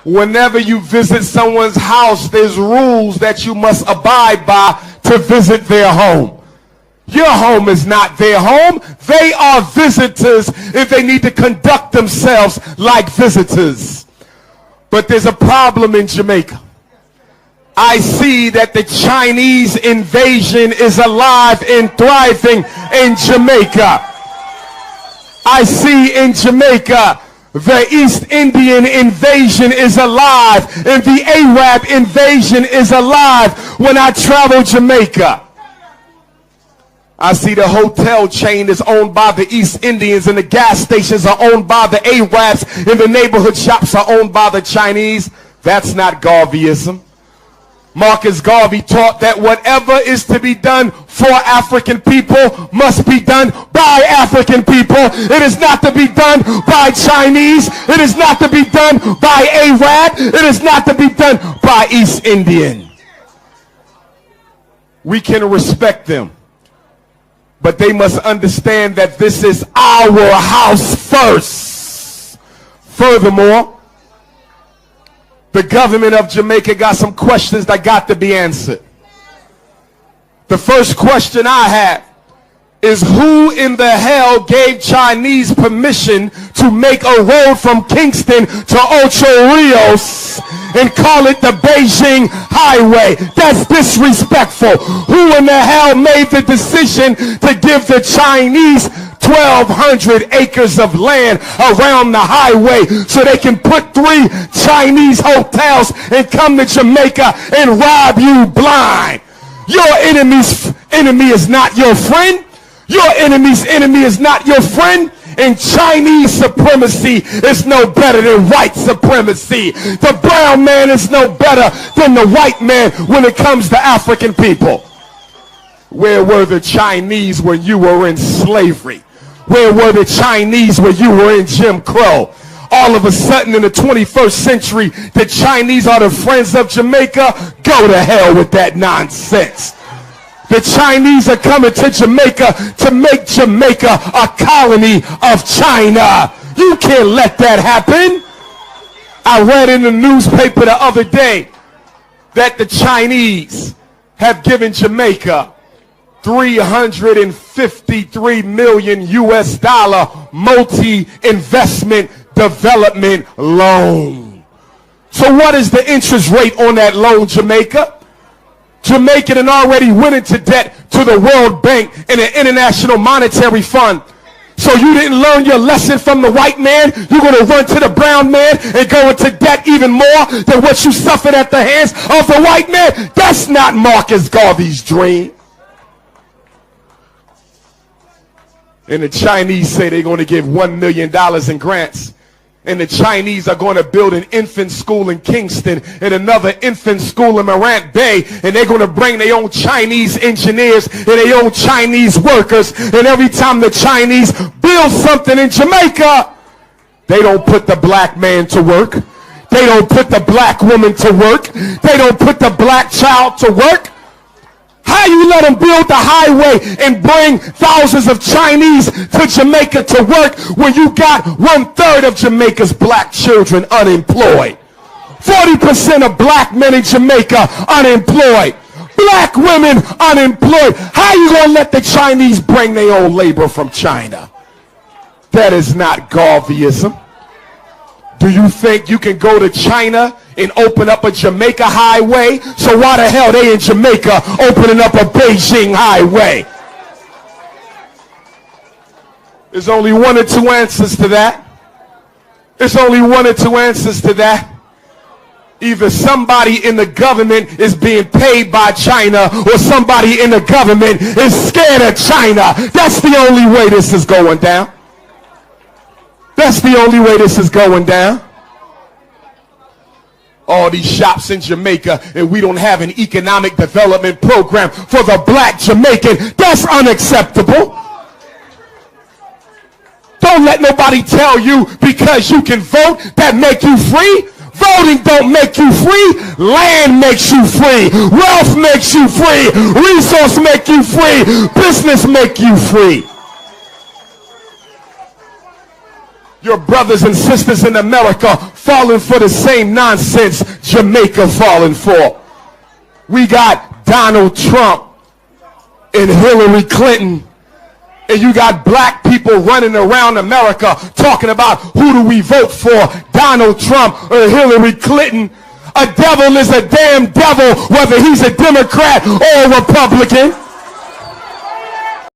Whenever you visit someone's house, there's rules that you must abide by to visit their home. Your home is not their home. They are visitors and they need to conduct themselves like visitors. But there's a problem in Jamaica. I see that the Chinese invasion is alive and thriving in Jamaica. I see in Jamaica the East Indian invasion is alive and the Arab invasion is alive. When I travel Jamaica, I see the hotel chain is owned by the East Indians and the gas stations are owned by the Arabs and the neighborhood shops are owned by the Chinese. That's not Garveyism. Marcus Garvey taught that whatever is to be done for African people must be done by African people. It is not to be done by Chinese. It is not to be done by Arab. It is not to be done by East Indian. We can respect them, but they must understand that this is our house first. Furthermore, the government of Jamaica got some questions that got to be answered. The first question I have is, who in the hell gave Chinese permission to make a road from Kingston to Ocho Rios and call it the Beijing Highway? That's disrespectful. Who in the hell made the decision to give the Chinese 1,200 acres of land around the highway so they can put 3 Chinese hotels and come to Jamaica and rob you blind? Your enemy's enemy is not your friend. Your enemy's enemy is not your friend. And Chinese supremacy is no better than white supremacy. The brown man is no better than the white man when it comes to African people. Where were the Chinese when you were in slavery? Where were the Chinese when you were in Jim Crow? All of a sudden in the 21st century, the Chinese are the friends of Jamaica? Go to hell with that nonsense. The Chinese are coming to Jamaica to make Jamaica a colony of China. You can't let that happen. I read in the newspaper the other day that the Chinese have given Jamaica $353 million US multi-investment development loan. So what is the interest rate on that loan, Jamaica? Jamaica had already went into debt to the World Bank and the International Monetary Fund. So you didn't learn your lesson from the white man. You're going to run to the brown man and go into debt even more than what you suffered at the hands of the white man. That's not Marcus Garvey's dream. And the Chinese say they're going to give $1 million in grants. And the Chinese are going to build an infant school in Kingston and another infant school in Morant Bay. And they're going to bring their own Chinese engineers and their own Chinese workers. And every time the Chinese build something in Jamaica, they don't put the black man to work. They don't put the black woman to work. They don't put the black child to work. How you let them build the highway and bring thousands of Chinese to Jamaica to work when you got 1/3 of Jamaica's black children unemployed? 40% of black men in Jamaica unemployed. Black women unemployed. How you gonna let the Chinese bring their own labor from China? That is not Garveyism. Do you think you can go to China and open up a Jamaica highway? So why the hell they in Jamaica opening up a Beijing highway? There's only 1 or 2 answers to that. There's only 1 or 2 answers to that. Either somebody in the government is being paid by China or somebody in the government is scared of China. That's the only way this is going down. That's the only way this is going down. All these shops in Jamaica and we don't have an economic development program for the black Jamaican. That's unacceptable. Don't let nobody tell you because you can vote that make you free. Voting don't make you free. Land makes you free. Wealth makes you free. Resource make you free. Business make you free. Your brothers and sisters in America falling for the same nonsense Jamaica falling for. We got Donald Trump and Hillary Clinton, and you got black people running around America talking about who do we vote for, Donald Trump or Hillary Clinton. A devil is a damn devil, whether he's a Democrat or a Republican.